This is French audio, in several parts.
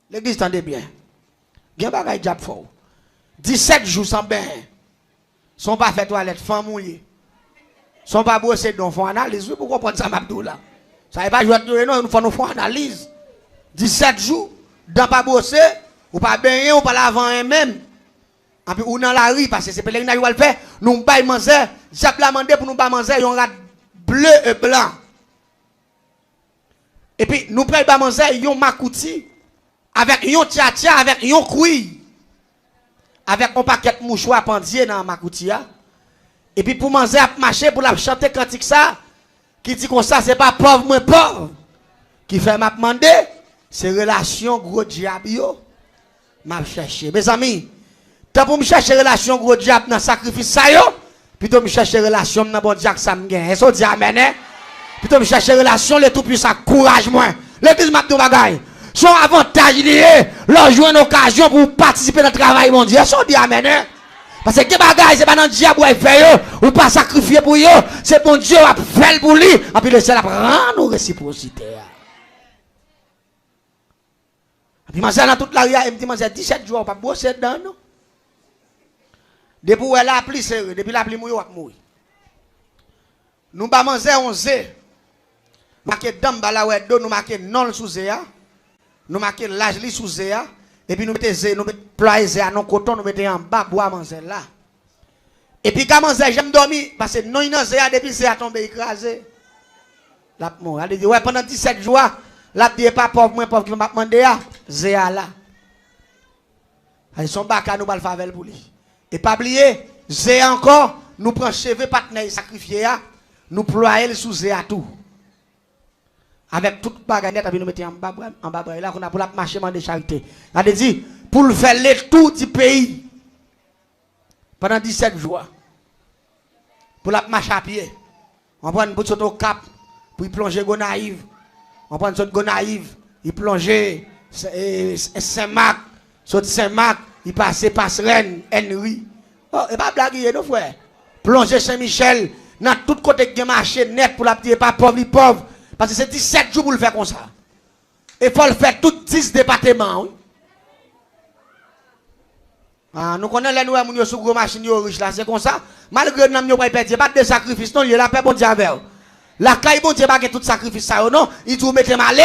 L'église tendez bien. Gen bagay diable fort. 17 jours sans bain. Sont pas fait toilette femme mouillé. Sont pas brosser donc font analyse pour comprendre ça m'abdou là. Ça n'est pas jouer non, nous faisons analyse. 17 jours dans pas brosser ou pas baigner ou pas laver même. Et puis ou dans la rue parce que c'est pèlerin qui va le faire, nous bail manger, Jacques l'a demandé pour nous pas manger un rat bleu et blanc. Et puis nous prenons pas manger un makouti avec un tcha avec un couille. Avec un paquet de mouchoirs pendier dans makouti. Et puis pour manger à marcher pour la chanter cantique ça qui dit comme ça c'est pas pauvre moins pauvre qui fait m'a demander c'est relation gros diable yo m'a chercher mes amis tant pour me chercher relation gros diable dans sacrifice ça yo plutôt me chercher relation dans bon Dieu ça me gagne est-ce dit amen plutôt me chercher relation le tout puissant courage moi l'église m'a dit bagaille son avantage lié leur jouer une occasion pour participer dans le travail mon Dieu est-ce dit amen parce que les bagages, c'est pas dans le diable qui fait, ou pas sacrifier pour eux, c'est bon Dieu qui a fait pour lui, et puis le ciel prend nos réciprocité. Et puis, je dans toute la rue, il me dit, 17 jours, pas bosser dedans, non? Depuis où elle a appelé sérieux, depuis la pluie mouille, on mouille. Nous pas manger 11, marqué dame, nous marqué non sous zéa, nous marqué l'âge sous zéa. Et puis nous mettons nous ployons à nos coton, nous mettons en bas bois manger là. Et puis quand manger j'aime dormir parce que non inozéa depuis c'est à tomber écrasé. La mort, elle dit ouais pendant 17 jours, la dit pas pauvre moins pauvre qui m'a demandé à zéa là. Ils sont bas nous va faire pour lui. Et pas oublier, zéa encore, nous prend cheveux partenaire sacrifié nous ployer sous zéa tout. Avec toute baganette, nous mettons en bas là, qu'on a pour la marcher de charité. On a dit, pour le faire le tour du pays, pendant 17 jours, pour la marcher à pied, on prend une bouteille au cap, pour y plonger Gonaïve, on prend une sorte Gonaïve, il plonger Saint-Marc, sorte Saint-Marc, il passe Passerelle, Henry. Oh, et pas blaguer, nos frères. Plonger Saint-Michel, dans tout côté qui marché net pour la petite, pas pauvre, pauvre. Parce que c'est 17 jours pour le faire comme ça. Il faut le faire tous 10 départements. Oui. Ah, nous connaissons les nouveaux gens sur gros machines riches là, c'est comme ça. Malgré que nous n'avons pas perdu, pas de sacrifice, non, il y a la paix bon Dieu avec. La caille bon Dieu pas que tout sacrifice ça, non. Il dit mettez mal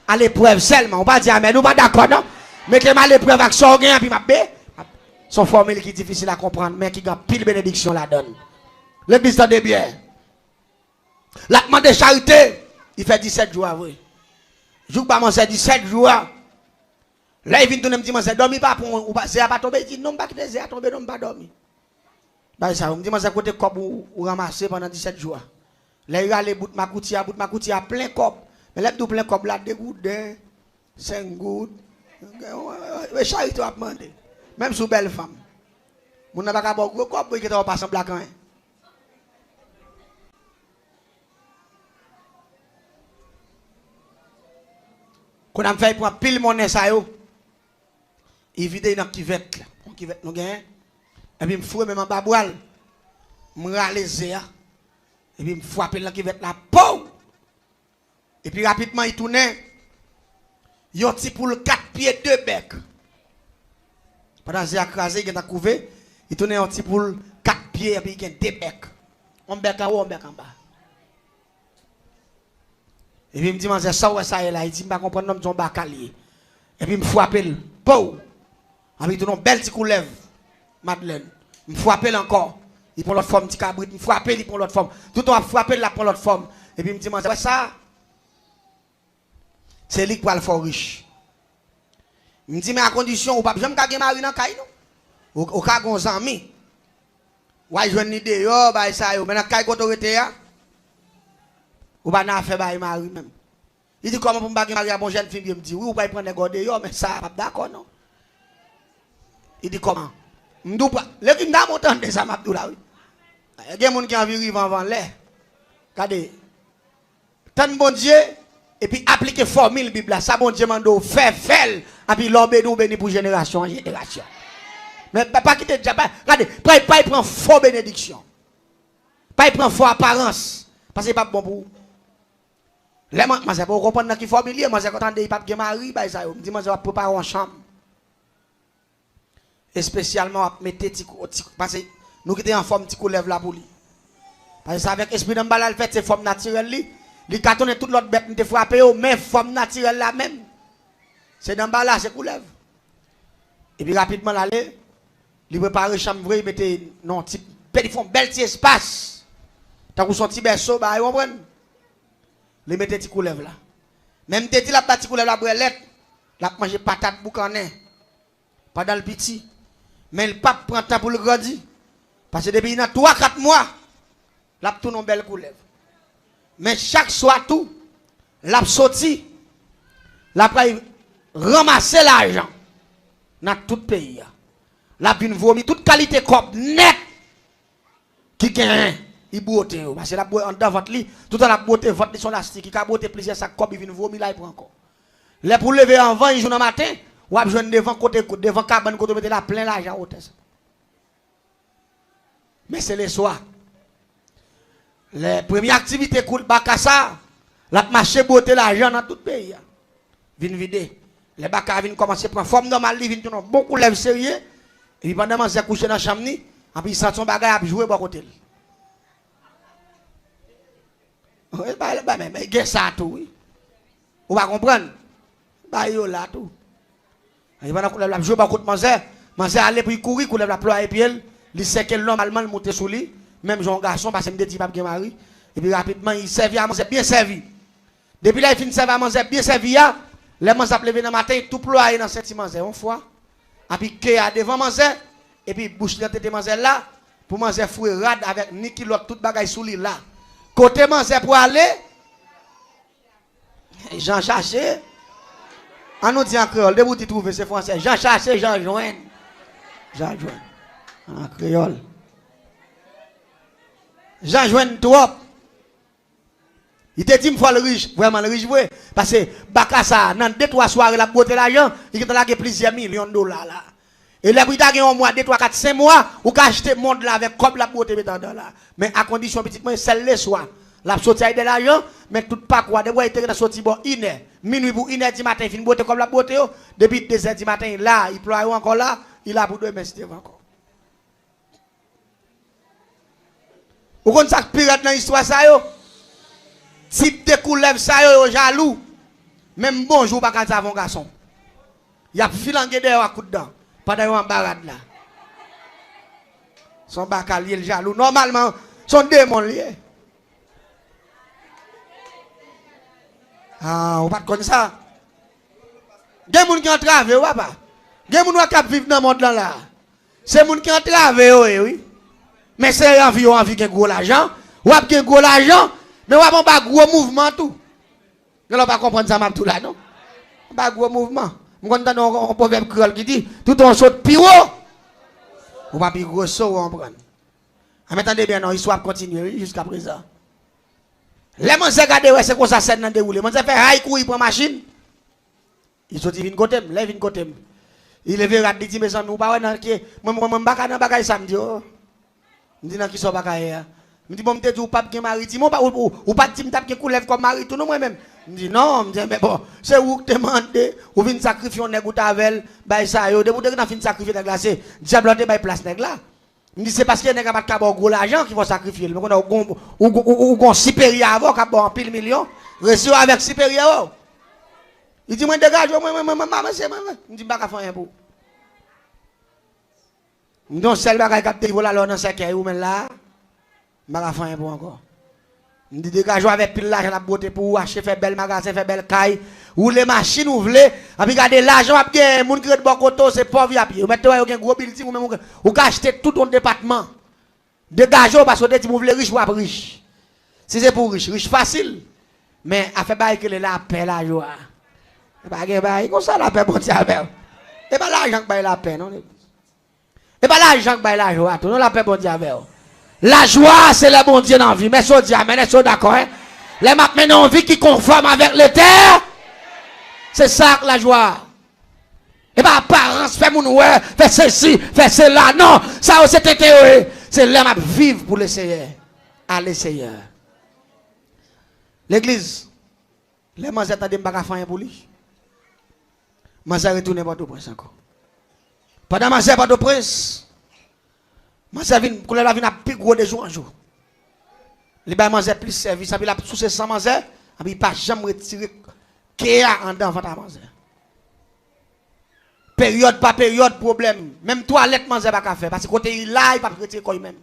à l'épreuve seulement. On va dire mais nous pas d'accord, non. Mettez mal à l'épreuve avec son gain, puis ma son formule qui est difficile à comprendre, mais qui a pile bénédiction la donne. L'église tendez bien. La demande de charité. Il fait 17 jours, oui. Je ne sais pas, c'est 17 jours. Là, il vient de me dire, c'est dormi pas pour c'est pas tomber. Il dit, non, pas quitter, c'est tomber, non, pas dormir. Bah, ça, me dit, c'est côté cop ou ramasser pendant 17 jours. Là, il y a les bouts de ma coutia, plein cop. Mais là, tout plein cop, là, 2 gouttes, 5 gouttes. Mais charité a demandé. Même sous belle femme. Mon n'a pas gros cop, qui est passé en black. Quand on fait pour un pile monnaie ça yo, il vide dans kivette là, on kivette nous gagne. Et puis me fouet même en baboal, me ralaiser et puis me frapper dans kivette là, pou. Et puis rapidement il tourne. Yo ti pour le 4 pieds 2 bec. Pendant j'ai écrasé, il a couvé, il tourne un petit pour 4 pieds et puis il a 2 bec. On bec en haut, on bec en bas. Et puis il me dit, c'est ça ou ça est là. Il dit, je ne comprends pas, son bacalier. Et puis il me frappe, pou. Et puis il dit, belle petite coulève, Madeleine. Il me frappe encore. Il prend l'autre forme, petit cabrit. Il me frappe, il prend l'autre forme. Tout le temps, il frappe, il prend l'autre forme. Et puis il me dit, c'est ça. C'est lui qui va le faire riche. Il me dit, mais à condition, ou pas, je ne vais pas marier dans le caille, non? Au cas où on s'en mis. Ouais, je vais une idée, bah ça, mais dans le caille, quand on était là, ou pas n'a fait bail mari même. Il dit comment pour me baguer mari à bon jeune fille, il me dit oui ou pas prendre des gordés yo mais ça pas d'accord non. Il dit comment? M'dou pas le qui n'a monté ça m'abdou là oui. Il y a des gens qui ont envie vivre avant l'air. Regardez. Tant bon Dieu et puis appliquer formule Bible là, ça bon Dieu mando faire et puis l'homme nous béni pour génération en génération. Mais pas quitter déjà pas. Regardez, pas il prend faux bénédiction. Pas il prend faux apparence parce que c'est pas bon pour vous. Là, moi, c'est pour comprendre qui est familier. Moi, c'est quand on dit pas de mari, bah, ça, me dit, moi, je vais préparer en chambre. Et spécialement, mettre parce que nous qui sommes en forme, petit coup lève la pour lui. Parce que c'est avec l'esprit de m'bala, fait c'est forme naturelle. Il cartonne toute l'autre bête, te frappé, mais forme naturelle là même. C'est dans là, c'est coup lève. Et puis rapidement, l'aller, il prépare la chambre, il mettait non, il font bel petit espace. T'as vous son petit berceau, bah, vous comprenez? Il mettait petit coup lève là. Même t'es là, petit coup lève la brelette, la manger patate boucanin. Pas dans le petit. Mais le pape prend temps pour le grandir. Parce que depuis 3-4 mois, la tout non belle coulève. Mais chaque soir tout, la sorti, la ramasser l'argent dans tout le pays. La vient vomir toute qualité cop net qui gagne. Il boite parce que la boite en devant votre lit, tout dans la boite votre son lastique, qui a boite plaisir ça cop il vient vomir là il prend encore. Les pour lever avant, il joue dans matin. Ou a besoin devant côté devant cabane côté mettre la plein l'argent hôtesse. Mais c'est le soir. Les premières activités coule Bakassa, la marché beauté l'argent dans tout le pays. Vinn vider. Les Bakka viennent commencer à prendre forme normale, ils viennent beaucoup lève sérieux. Et puis pendant que c'est couché dans la chambre, et puis ils sentent son bagage à jouer à côté. Mais il y a ça tout, oui. Vous va comprendre? Bah, il y a là tout. Il va jouer beaucoup de manger. Manger aller pour courir, couler la ploie et puis il sait que l'homme allemand monte sous lui. Même jeune garçon, parce qu'il me dit pas bien mari. Et puis rapidement, il servait à manger bien servi. Depuis là, il finit de servir à manger bien servi. Les manger levé dans le matin, tout ploie dans cette manger une fois. Et puis, qu'il y a devant manger. Et puis, bouche de tête manger là. Pour manger fruit rad avec ni kilo tout bagage sous lui là. Côté manger pour aller. Jean cherché. On nous dit en créole, de vous qui trouvez c'est français. Jean cherché, Jean joigne. Jean joigne. En créole. Jean joigne trop. Il te dit une fois le riche, vraiment le riche, oui. Parce que Bakassa, dans 2-3 soirées, la beauté l'argent, il a plusieurs millions de dollars là. Et là, il a un mois, 2, 3, 4, 5 mois, ou qu'à acheter le monde là avec comme la beauté mettant là. Mais à condition, petitement, c'est le soir. La sortie de l'argent, mais tout pas quoi. De quoi il était sorti bon 1h. Minuit pour 1h du matin, il finit beauté comme la beauté. Depuis 2h du matin, là, il ploie encore là, il a pour 2 mètres encore. Vous connaissez ça pirate dans l'histoire ça yo? Type de coulève ça yo jaloux. Même bonjour pas quand ça avant garçon. Il y a filangué derrière à coup de dent. Pendant un barade là. Son bacalier le jaloux. Normalement, son démon lié. Ah, on pas connaître ça. Des gens qui ont travaillé, ou pas? Des gens qui vivent dans le monde là. C'est des gens qui ont travaillé, oui. Mais c'est envie de gros l'argent. Ou avez gros l'argent, mais ou avez pas gros mouvement tout. Vous ne pas comprendre ça tout là, non? Pas gros mouvement. Vous avez un proverbe créole qui dit tout en saute piro. Ou pas plus gros saut, on prend. Attendez bien, non, l'histoire continue jusqu'à présent. Les gens regardent, c'est comme ça, c'est dans le déroulé. Les gens fait haï courir pour machine. Ils sont venus côté, les venus côté. Il est venu, il dit, mes amis, vous ne pouvez pas, moi, je ne pas samedi. Je dis, non, qui sont pas caillés. Je dis, bon, je dis, ou pas de mari, ou pas de me coulève comme mari, tout le moi-même. Je dis, non, je dis, mais bon, c'est où que tu demandes, ou venez sacrifier un nègre ou tavel, bah ça, de vous dire que tu sacrifier des glaces, diable, tu place nègre là. Je dis, c'est parce qu'il y a des gens qui ont gros l'argent qui vont sacrifier. Mais on a supérieur avant, qui a pile million, reçu avec supérieur. Il dit, moi, dégage, moi, je dis, pas faire un peu. Donc, celle qui a capté, voilà, là, dans ce cas, où là, je ne vais pas faire un peu encore. Je dis, dégage, avec pile l'argent, la beauté pour acheter, faire bel magasin, faire belle caille, ou les machines, ou voulez, et puis regardez l'argent, il y a des gens qui ont de bon côté, c'est pauvre, vous mettez un gros building, ou acheter tout ton département. Dégagez, parce que vous voulez riche ou pas riche. Si c'est pour riche, riche facile. Mais, à faire bail que la paix, la joie. Et pas que comme ça, la paix, bon Dieu, et pas l'argent qui la paix, non? Et pas l'argent qui la joie, non, la paix, bon Dieu, la joie, c'est le bon Dieu dans la vie. Mais ça dit, amen, est-ce d'accord? Hein? Les maintenant vie qui conforme avec le terre. C'est ça la joie. Et pas apparence, fait mon ouais, fait ceci, fait cela. Non, ça c'est théorie. C'est l'homme à vivre pour le Seigneur. À le Seigneur. L'église, Les manger t'as pas faire pour lui. Manger retourner pas de prince encore. Pendant manger pas de prince. Manger vient pour la vie n'a plus gros de jour en jour. Les ba manger plus service, puis la sous ses sans manger, puis pas jamais retirer kéa en dedans ventre à manger. Période pas période problème. Même toilette manger pas faire parce que côté là il pas retirer quoi même.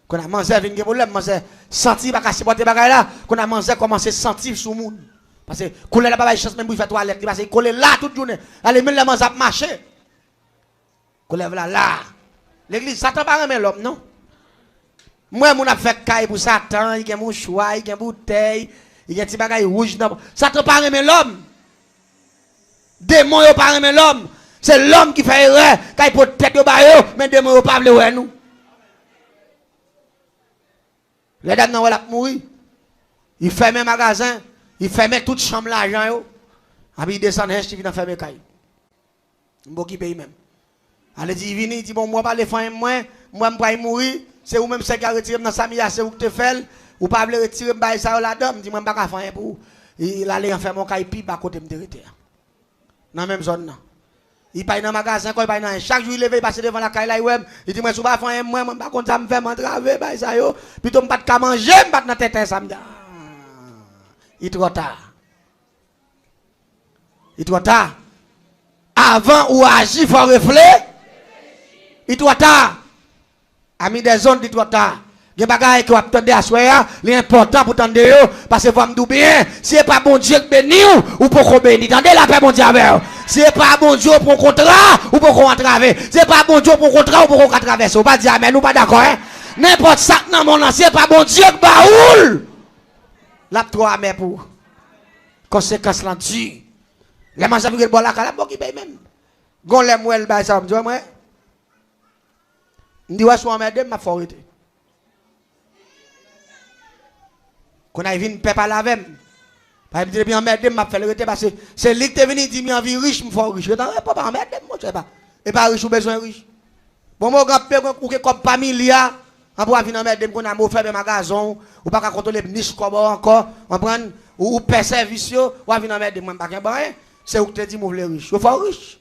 Qu'on a mangé avec un problème, mangé sentir pas supporter bagay là, qu'on a mangé commencer sentir sous monde. Parce que coller là pas chance même pour faire toilette, parce que coller là toute journée. Allez même la manger marcher. Coller là. L'église Satan pas aimer l'homme non. Moi mon a fait caille pour Satan, il y a mouchoir, il y a bouteille, il y a petit bagay rouge dans. Satan pas aimer l'homme. Démon yo pas aimer l'homme. C'est l'homme qui fait erreur, quand il peut tête yo ba yo, mais démon yo pas vle ouais nous. Les dames n'ont pas mourir. Il ferme un magasin, il ferme toute chambre l'argent. Il descend, il vient fermer caille. Il va qui paye même. Allez, il vient, il dit bon, moi, pas les femmes, moi, je vais mourir. C'est vous même qui a retiré dans sa c'est vous qui te faites. Ou pas le retirer, je ça la dame. Je dis moi, je ne vais pas faire pour. Il allait en faire mon caille, puis à côté de me dans la même zone. Il paye dans le magasin, il paye dans chaque jour, il lève, il passe devant la caille là, il dit moi, je ne vais pas faire moi, je ne vais pas me faire m'entraver, puis je ne vais pas manger, je ne vais pas dans tête, ça me dit. Il est trop tard. Il est trop tard. Avant ou agir, il faut réfléchir. Il est trop tard. Ami des zones, il est trop tard. Il y a des choses qui attendent à soi, l'important pour tendre parce que vous me dites bien, si ce n'est pas bon Dieu qui bénit ou pour qu'on bénisse. Tendez la paix, bon Dieu avec vous. Si ce n'est pas bon Dieu pour qu'on contrat ou pour qu'on traverse. Si ce n'est pas bon Dieu pour qu'on contrat ou pour qu'on traverse. Vous pas dire amen, nous pas d'accord, hein? N'importe ça dans mon ancien, pas bon Dieu qui baoule. La trop amen pour. Conséquence là dessus. Les manger avec le bon la cala, bon qui paye même. Gon les mouel, bah ça, me dit, moi. Me dit, ouais, soit madame, ma forité. Qu'on a vu une peuple à la veine. Par exemple, bien madame m'a fait le rete parce que c'est lui qui est venu dire, envie riche, me faut riche. Je dis, pas madame, moi, je sais pas. Et pas riche ou besoin riche. Bon, moi, grand père, ou que comme pas milliard, on peut venir madame, qu'on a fait des magasins, ou pas contrôler les niches comme encore, on prend, ou paie service, ou venir madame, moi, pas qu'un bon, c'est où que tu dis, moi, les riches. Je faut riche.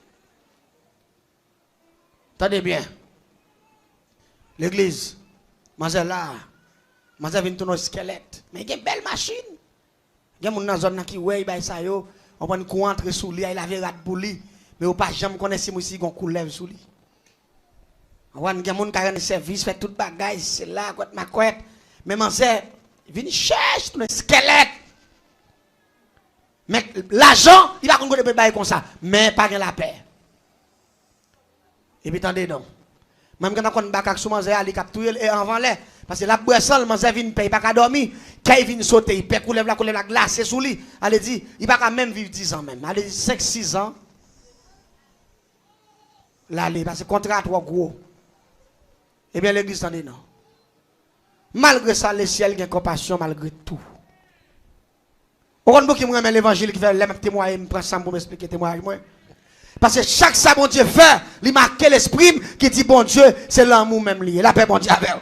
Attendez bien. L'église, moi, là. Moi, j'ai vu un squelette. Mais il y a une belle machine. Il y a des gens dans la zone qui ouais, on prend une courant entre sous lui, il a vu rat pour lui. Mais on pas jamais connaître si moi si on coulève sous lui. On voit des gens qui ont un service, fait tout bagage, c'est là, quoi, ma couette. Mais moi, j'ai venu chercher un squelette. Mais l'argent, il va qu'on peut comme ça. Mais pas la paix. Et puis, attendez donc. Même quand on a un bac sur manger, il capture et en les. Parce que la boisson, manger vient paye pas qu'à dormir. Quand il vient sauter, il peut couler la glace sous lui. Elle dit, il va quand même vivre 10 ans même. Elle dit 5-6 ans. Là, parce que le contrat est trop gros. Eh bien, l'église s'en dit non. Malgré ça, le ciel a compassion malgré tout. On ne peut pas me l'évangile qui fait les témoignages, je prends ça pour m'expliquer témoignage. Parce que chaque ça, bon Dieu fait, il marque l'esprit qui dit, bon Dieu, c'est l'amour même lié. La paix, bon Dieu, avec.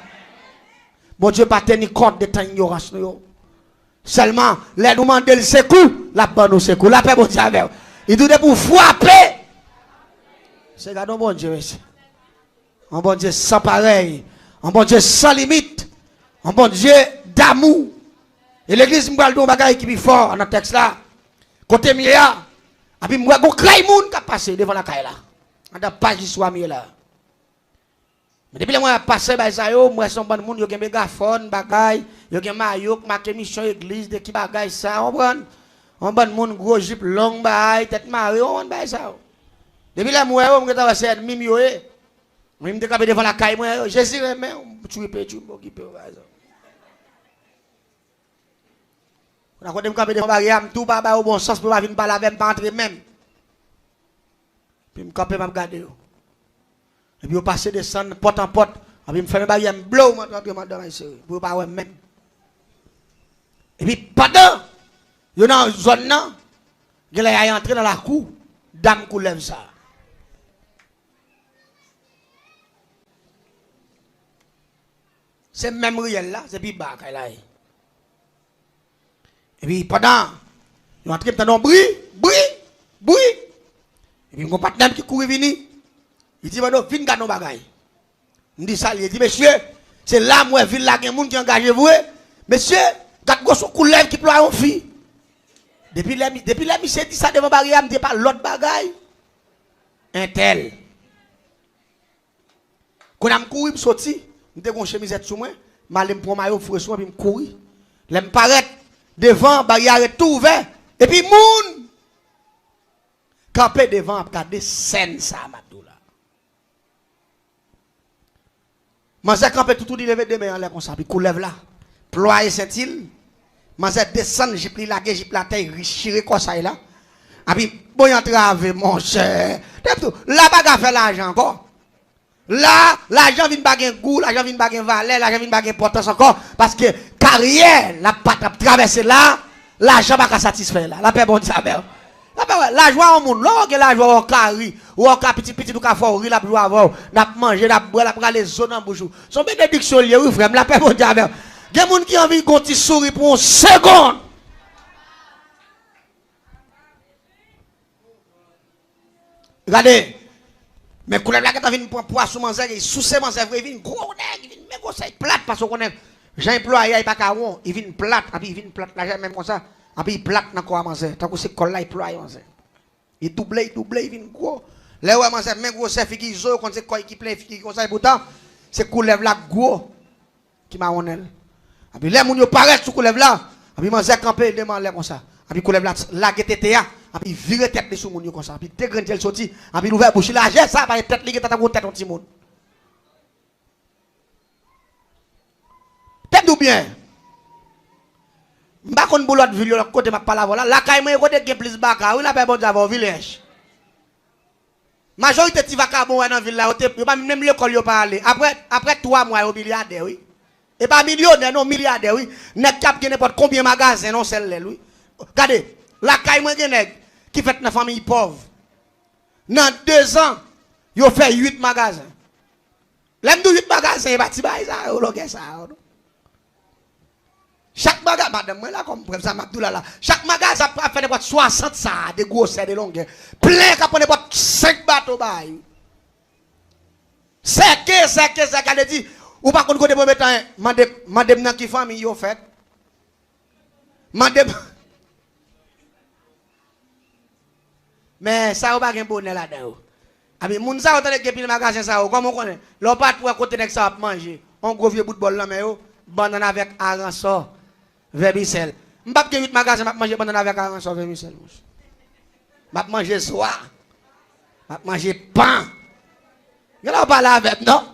Bon Dieu, pas tenir compte de ta ignorance. Seulement, les nous demander le secours, la bonne nous secours. La paix, bon Dieu, avec. Il dit pour frapper. C'est un bon Dieu, un bon Dieu sans pareil, un bon Dieu sans limite, un bon Dieu d'amour. Et l'église me parle d'un bagage qui est fort dans le texte là. Côté Mia, et puis moi, je crains moun qui a passé devant la caille là. On a pas juste là. Mais depuis que moi passé bah ça yo, moi son bon monde, yo gen mégaphone, bagay, yo gen maillot, marqué mission église de qui bagay ça, on prend. On bon monde gros jupe long bagay, tête marée, on bagay ça. Depuis là moi on t'a passé mimi yo eh. Moi me décapé devant la caille moi, Jésus mais tu peux qui peut ça. On a me camper devant barrière, tout pas au bon sens pour pas venir parler avec pas entrer même. Puis me camper m'a regarder. Et puis, on passe descendre porte en porte. Et puis, je fais mes barrières, je blow, pour pas voir même. Et puis, pendant, il y a une zone, il est entré dans la cour, dame qui lève ça. C'est même réel là, c'est puis bas là. Et puis, pendant, Ils entrent dans bruit. Et puis mon partenaire qui court venir. Il dit madame, viens gagner nos bagailles. Il dit ça, il dit monsieur, c'est là moi ville là gen moun qui engagé vous. Monsieur, gade go son coulève qui ploie en fille. Depuis là monsieur dit ça devant barrière, me dit pas l'autre bagaille. Un tel. Quand je couru, je sorti, je suis chemise sur moi, je prends maillot fouet puis je cours. Je me paraît devant, barrière est tout ouvert. Et puis, moun, campé devant, regarder scène ça, Mabdoula. Je suis campé tout levé de main en l'air comme ça, puis coulève là. Ployer cette île. Je suis descendu, j'ai pris la gueule, j'ai pris la taille, richiré comme ça là. Et puis, bon, y entrave, mon cher. Là, baga fait l'argent encore. Là, l'argent vient baguer goût, l'argent vient baguer valeur, l'argent vient baguer importance encore. Parce que carrière, la patte traverser là, l'argent va pas satisfaire là. La paix bon diable. La joie au monde, là, la joie au carré, ou au petit du café, la joie avant, n'a manger, la boire, la prendre les zones en bouche. Son bénédiction lié, oui, frère, la paix bon diable. Il y a des gens qui ont envie de petit sourire pour une seconde. Regardez. Mais quand la gâte vient pour poisson manger, sous ses manger, il vient gros nèg, il vient mais gros c'est plate parce qu'on est j'ai employé il pas caron, il vient plate, et puis il vient plate là même comme ça, et puis il plate dans quoi manger, tant que c'est col là il ploie manger. Il double, il vient gros. Là ouais manger même gros c'est figi zo quand c'est quoi qui plein figi comme ça et pourtant c'est coulève là gros qui m'a honnel. Et puis les moun yo paraît sous coulève là, et puis manger camper demande là comme ça. Et puis coulève là la GTTA. Et puis virer tête sur mon comme ça. Et puis dégrandir le sorti. Et puis l'ouvert bouche là, j'ai ça, par tête ligue tata tête un petit monde. Tête ou bien. M'pa konn boulot ville là côté m'a pas la voilà. La caille moi côté qui plus baka, oui la paix bon d'avoir village. Majorité ti vacabon dans ville là, yo pas même l'école yo pas aller. Après 3 mois au milliardaire oui. Et pas millionnaire non milliardaire oui. Nek cap gen n'importe combien magasin non celle-là oui. Regardez, la caille moi gen qui fait une famille pauvre. Dans 2 ans, ils ont fait 8 magasins. L'aime 8 magasins, ils bâti ça, ça. Chaque magasin, madame, moi là, comme ça, là. Chaque magasin a fait 60 ça, des gros serres de longueur. Plein qui a pris 5 bateaux. C'est que, dit, ou pas qu'on connaît pas mettre, madame, dans qui famille, ils ont fait. Madame. Mais ça, on va pas un bonheur là-dedans. Abi, moun sa ou tande ke pile magasin ça ou, comment on connaît? L'on pas pour côté nek ça manger. On gros vieux bout de bol là mais yo, banane avec aransor, vermicelle. M'pa ke 8 magasins m'a manger banane avec aransor vermicelle. M'a manger soir. M'a manger pain. Yo là pas là avec non.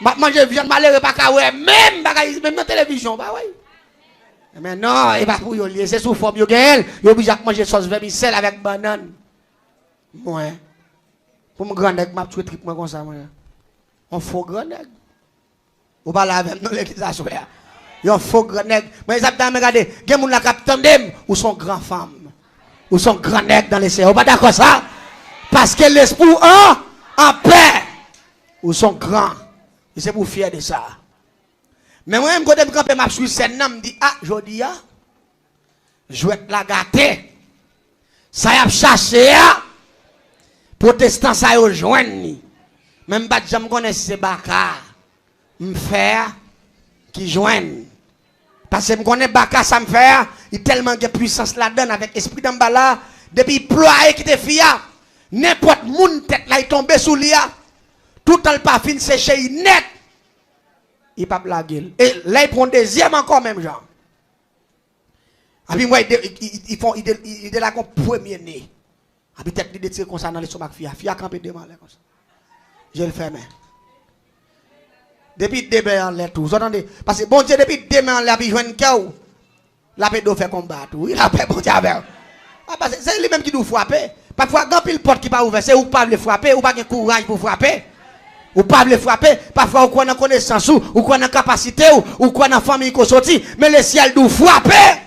M'a manger viande malheureux pas ka ouais même bagay même dans télévision pas ouais. Mais non, et pas pour yo lié, c'est sous forme yo gen, yo obligé manger sauce vermicelle avec banane. Moi, pour mon grand nègre, m'a tué trip moi comme ça, moi. On faux grand nègre. Ou pas là avec nous l'église à soir. Yon faux grand nègre. Mais ils ont regardé, gen moun la kap tandem ou son grand femme. Ou son grand nègre dans les cieux. Ou pas d'accord ça? Parce que l'esprit en paix. Ou son grand. Et c'est pour fier de ça. Mais moi, quand je campe m'a sur scène, je me dis ah, jodi a. Je vais la gâter. Ça y a cherché a. Protestant ça yo joindre même pas jamais connaître ces baka me faire qui joignent parce que me connaît baka ça me faire il tellement de puissance là-dedans avec esprit d'en bas là depuis ployer qui te fia n'importe moun tête là il tombe sous lia tout le pas fin séché net il pas blaguer et là il prend deuxième encore même genre et puis moi ils font il de la comme premier né. Abi tête li détire comme ça dans les somac fia camper devant là comme ça. Je le ferme. Depuis demain en l'air tout. Vous entendez? Parce que bon Dieu depuis demain en l'air puis joindre cœur. La paix doit faire combattre. Oui, la paix bon Dieu avec. Ah parce que c'est lui même qui doit frapper. Parfois grand pile porte qui pas ouvert, c'est ou pas le frapper ou pas de courage pour frapper. Ou pas le frapper, parfois ou quoi dans connaissance ou quoi dans capacité ou quoi dans famille qu'on sorti, mais le ciel doit frapper.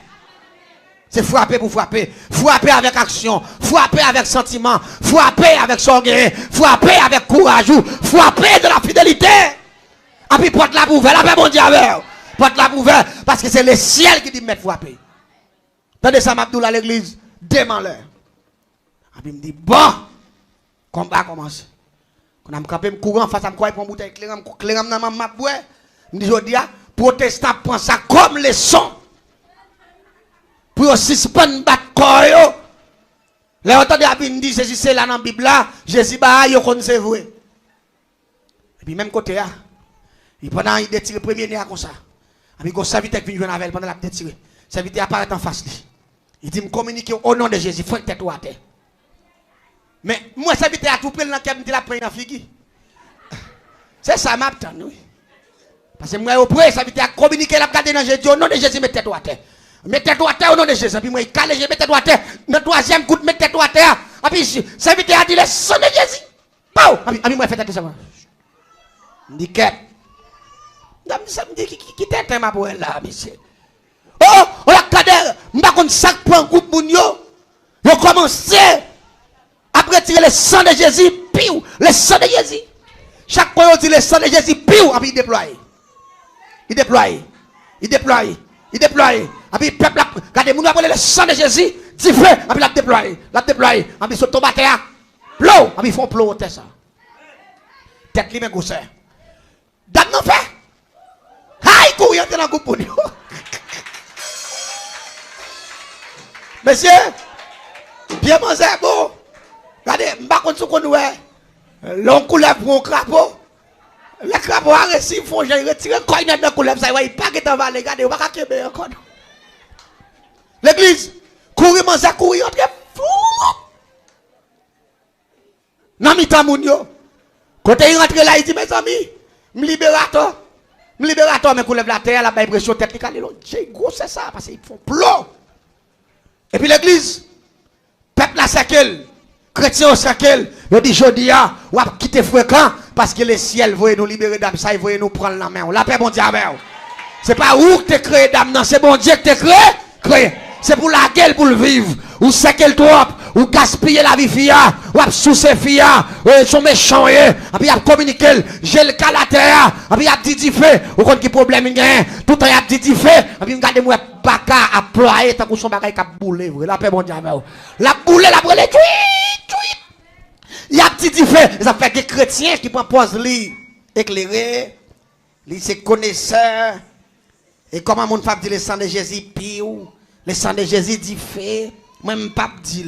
C'est frapper pour frapper. Frapper avec action. Frapper avec sentiment. Frapper avec sorguer. Frapper avec courage. Frapper de la fidélité. Et puis porte la pouvelle. La paix mon Dieu avec. Porte la pouvelle. Parce que c'est le ciel qui dit mettre frapper. Tendez ça, Mabdoul à l'église. demain l'heure. Et puis, me dit, bon, combat commence. Quand je me campé, je cours en face, je me prends une bouteille claire, dans ma map, je me dis, je dis, protestant prend ça comme leçon. Pour suspendre battre corps. Les entendez à me dit, Jésus c'est là dans la Bible là, Jésus bah yo connaît c'est vrai. Et puis même côté là, il pendant il détire premier nez comme ça. Et puis quand serviteur vient jouer avec pendant la détire, serviteur apparaît en face lui. Il dit me communiquer au nom de Jésus, faut tête ou à terre. Mais moi serviteur a tout pris dans me dit la prendre en figue. C'est ça m'a attendre oui. Parce que moi au près serviteur a communiqué la garder dans Jésus au nom de Jésus mettez tête ou à terre. Mettez-toi à terre au nom de Jésus. Et puis moi, il calme, je mettez-toi à terre. Dans le troisième coup, mettez-toi à terre. Et puis, serviteur a dit le sang de Jésus. Pau! Et puis moi, faites ça. Je dis que. Ça me dit qui t'es ma boîte là, monsieur. Oh, on a cadé. Je ne sais pas ça prend un groupe de yo. Ils ont commencé à retirer le sang de Jésus. Piou! Le sang de Jésus. Chaque fois, on dit le sang de Jésus. Piou! Et puis il déploie. Il déploie. Il déploie. Il déploie. Et puis, peuple, regardez, nous avons le sang de Jésus, dit feu, et puis la déploie. La déploie. Et puis, sur ton bâtard, plou, et puis, ils font plou, c'est ça. Tête li, mais gousse. Dame, non fait. Aïe, courir, dans le groupe pour nous. Monsieur, bien manger, bon. Regardez, je ne sais pas si vous avez l'on couleur pour un crapaud. Les crapauds a reçu, ils font retirer le coin dans le couleur, ça va, il pas que en va, regardez, on va pas qu'il encore. L'église, courir, manger, courir, entre fou. Non, mi tamounio. Quand il rentre là, il dit, mes amis, me libérateur, mais qu'on lève la terre, la pression tête, j'ai gros, c'est ça, parce qu'ils font plomb. Et puis l'église, peuple la cercle, chrétien au cercle, il dit, je dis, on va quitter fréquent, parce que le ciel veut nous libérer d'âme, ça, il veut nous prendre la main. La paix, bon Dieu, avec vous. C'est pas où que tu créé d'âme, non, c'est bon Dieu que tu créé. C'est pour la gueule, pour le vivre. Ou c'est qu'elle trop, ou gaspiller la vie fia, ou sous ses fia, ou sont méchants, et puis il a communiqué, j'ai le cas la terre, et puis il a dit fait, ou quand qui problème il y a, tout le temps il a dit fait, et puis regardez-moi, baka à ployer, tant que son bagage a boulé, la paix, bon Dieu, la boulé, la brûlé, il y a petit fait, ça fait des chrétiens qui prennent pause li éclairé, li c'est connaisseur, et comment mon femme dit le sang de Jésus piou, le sang de Jésus dit fait, même pas dit,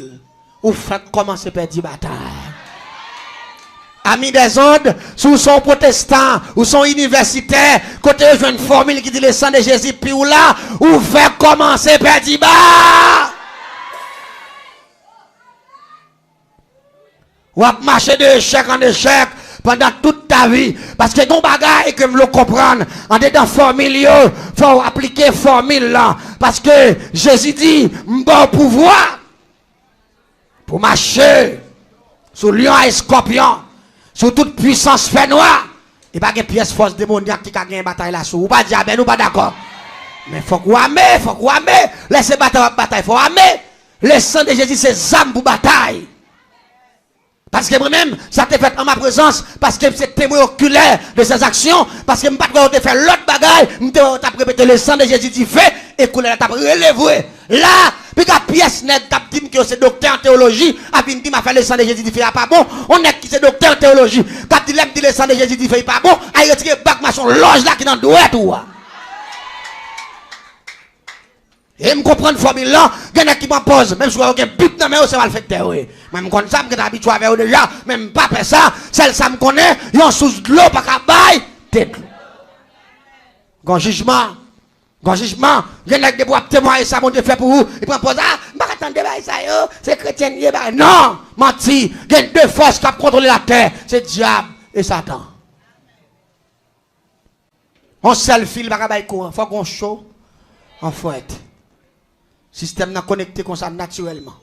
ou fait commencer à perdre bataille. Amis des ondes, sous son protestant, ou son universitaire, côté je une formule qui dit le sang de Jésus piou là, ou fait commencer à perdre bataille. Ou à marcher de échec en échec pendant toute ta vie. Parce que ton bagage que vous le comprendre. En dedans formule, il faut appliquer formule là. Parce que Jésus dit, bon pouvoir pour marcher sur lion et scorpion, sur toute puissance fait noire. Il n'y a pas de pièce force démoniaque qui a gagné une bataille là-dessus. Ou pas diable, ou pas d'accord. Mais il faut qu'on aimer, faut qu'on aimer. Laissez bataille, il faut aimer. Le sang de Jésus, c'est âme pour bataille. Parce que moi-même, ça t'est fait en ma présence, parce que c'est témoin oculaire de ses actions, parce que je ne peux pas te faire l'autre bagaille, je t'ai répété le sang de Jésus dit fait, et que là, t'as relevé. Là, puis la pièce n'est pas dit que c'est docteur en théologie, a dit m'a fait le sang de Jésus dit fait pas bon, on est qui c'est docteur en théologie, quand il aime dit le sang de Jésus dit fait pas bon, a retiré bac machin loge là qui dans doué tout. Et me comprendre formule là, il y en a qui m'en posent, même si vous avez un but dans mes ça va le faire oui. Même quand ça me habitué avec eux déjà, même pas faire ça, celle ça me connaît, ils ont sous de l'eau pas qu'à bailler, tête. Grand jugement, il y en a qui pour témoigner ça mon Dieu fait pour vous, ils prennent pause ah, pas attendre ça yo, c'est chrétien non, menti, il y a deux forces qui contrôlent la terre, c'est diable et Satan. On seul fil pas bailler courant, faut qu'on chaud en fouette. Système n'a connecté comme ça naturellement.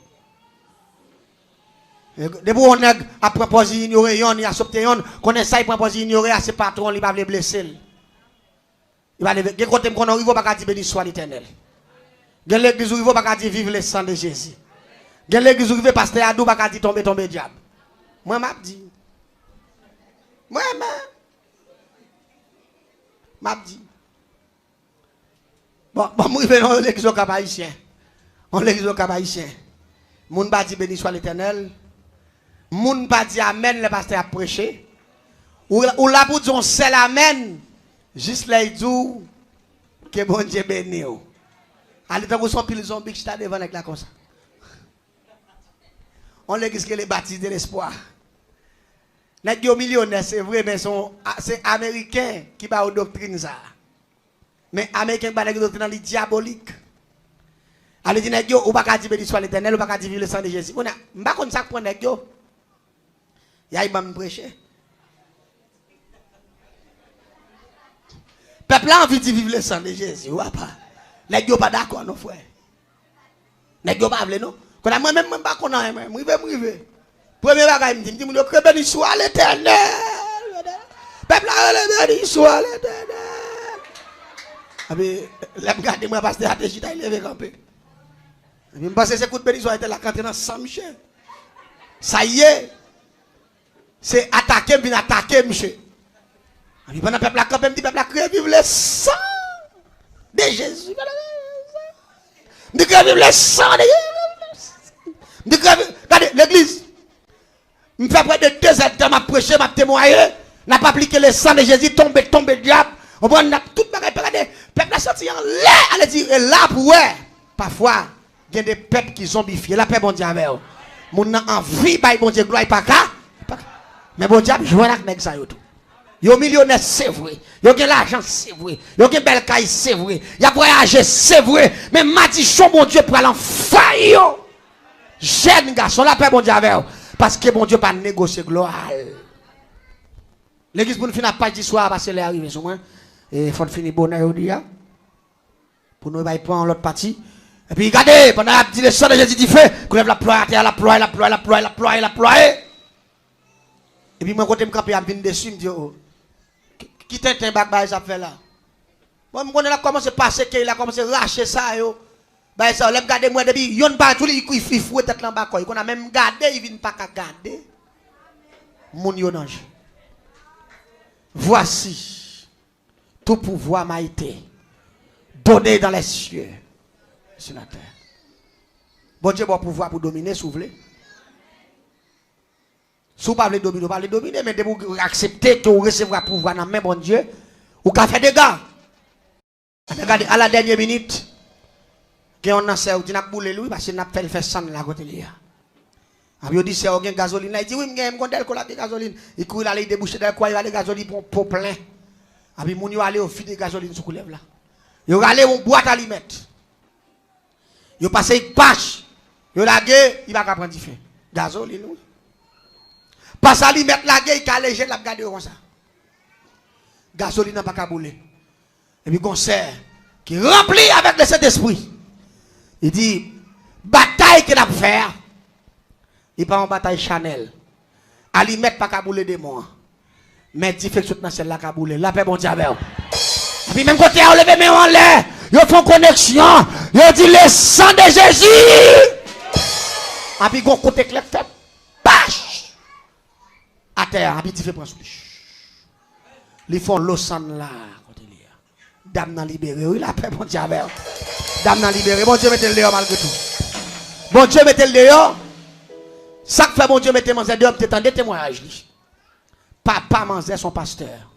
Depuis on a proposé ignorer, on a accepté, on a ça, il propose ignorer à ses patrons, il va les blesser. Il va les blesser. Quand on arrive, pas dire béni soit l'Éternel. Dans l'église où il va pas dire vivre le sang de Jésus. Dans l'église où il va pasteur Adou pas dire tomber diable. Moi m'a dit. Moi m'a dit. Bon, moi je vais dans l'église au Cap haïtien. On l'église au Cap haïtien. Moun pas dit béni soit l'Éternel. Moun pas dit amen le pasteur a prêché. Ou là pour dire c'est l'amen. Juste là il dit que bon Dieu béni. Allez dans son pile zombie qui está devant avec la comme ça. On l'église qui est baptisé de l'espoir. Nèg yo millionnaire c'est vrai mais c'est américain qui ba aux doctrine ça. Mais américain ba nèg doctrine li diabolique. Allez dit nèg yo ou pas ka dire béni soit l'Éternel ou pas ka dire vive le sang de Jésus. On a m'pa konn ça prend nèg yo. Ya il va me prêcher. Peuple a envie de vivre le sang de Jésus, ou pas? Nèg yo pas d'accord non frère. Nèg yo pas vle non. Quand moi même pas connait moi, m'rive. Premier bagay me dit mon que béni soit l'Éternel. Peuple a béni soit l'Éternel. Abi la regarder moi pasteur attaché il levé camper. Abi me penser c'est coup de béni soit la canter dans Saint-Michel. Ça y est. C'est attaquer bien attaquer monsieur. Abi pendant peuple a camper me dit peuple a crié vive le sang de Jésus. Me dit vive le sang de Jésus. Me dit regardez l'église. Me fait près de 2 heures de temps m'a prêcher, m'a témoigner, n'a pas appliqué le sang de Jésus tomber diable. On prend tout bagay regarder peuple a sorti en l'air, allez dire et là pour parfois il y a des peuples qui zombifiés, la paix bon Dieu avec eux. Mon envie bail bon Dieu gloire pas ka. Mais bon Dieu joue avec nèg ça yo tout. Yo millionnaire c'est vrai. Yo gen l'argent c'est vrai. Yo gen belle caille c'est vrai. Y a voyager c'est vrai. Mais matichon bon Dieu pour aller en faille yo. Jeune garçon la paix bon Dieu avec eux. Parce que bon Dieu pas négocier gloire. L'église pour nous finir pas du soir parce que est arrivé sur moi et faut finir bonheur aujourd'hui pour nous va prendre l'autre partie. Et puis regardez pendant la dit le sang de Jésus dit fait, qu'on lève la ploie à terre, la ploie. Et puis moi côté me camper à venir dessus me dit oh qui t'entend bagage ça fait là. Moi me connais là comment c'est passé qu'il a commencé racher ça yo. Bah ça lève garder moi depuis yon pas tout il fouet tête là bas quoi. Qu'on a même gardé, il vient pas qu'à garder. Mon yon ange. Voici tout pouvoir m'a été donné dans les cieux sur la terre. Bon Dieu bon pouvoir pour dominer si vous voulez. Si vous ne pouvez pas dominer, mais vous acceptez que vous recevrez pouvoir dans la main bon Dieu, vous pouvez faire des gars. Regardez, à la dernière minute, quand on a fait un boule lui, parce qu'il a fait le fait sang la côté là. Il dit c'est un gasoline là, il dit oui, je vais gasoline. Il court aller déboucher dans quoi, il va aller gasoline pour plein. Puis mon yo aller au fil de gasoline sur coulève là. Il va aller au boîte à lui mettre. Il passe une pâche. Il lagué, il va pas prendre du feu. Gasoline oui. Passe à lui mettre la gueule, il a léger la garder comme ça. Gasoline n'a pas qu'à bouler. Et puis concert qui rempli avec le Saint-Esprit. Il dit bataille qu'il a faire. Il pas en bataille Chanel. À lui mettre pas qu'à bouler des mois. Mais différence dans celle-là qu'à bouler. La paix bon Dieu avec. Et puis même côté à lever mais en l'air, ils font connexion. Ils dit le sang de Jésus. Et puis gon côté clair fait bâche. À terre, habitué fait prendre souche. Ils font l'eau sang là. Dame n'a libéré, oui, la paix, bon Dieu, avec. Dame n'a libéré, bon Dieu, mettez le dehors malgré tout. Bon Dieu, mettez le dehors. Ça que fait bon Dieu, mettez Manzé dehors, peut-être des témoignages. Papa Manzé, son pasteur.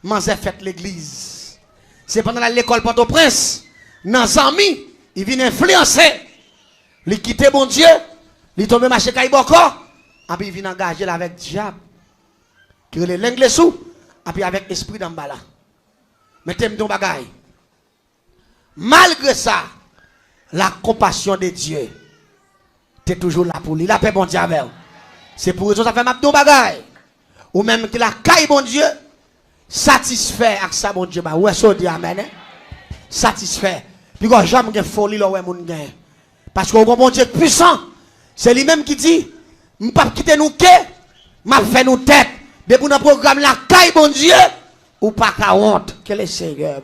Manzé fait l'église. C'est pendant l'école Port-au-Prince, dans Zami, il vient influencer. Il quitte bon Dieu, il tombe marché Kaiboko, et puis il vient engager avec diable. Qui est l'anglais sous, et puis avec esprit d'en bas là. Mettez-moi ton bagaille. Malgré ça, la compassion de Dieu, tu es toujours là pour lui. La paix, bon Dieu, avec. C'est pour ça que ça fait ma ton bagaille. Ou même que la caille, bon Dieu, satisfait avec ça, bon Dieu. Bah, ouais, ça dit amen. Hein? Satisfait. Puis quand jamais de folie, là, ouais, mon gars. Parce que bon Dieu puissant, c'est lui-même qui dit, je ne peux pas quitter nous, je fait nous tête. Depuis notre programme, la caille, bon Dieu. Ou pas qu'à honte, quel est le Seigneur.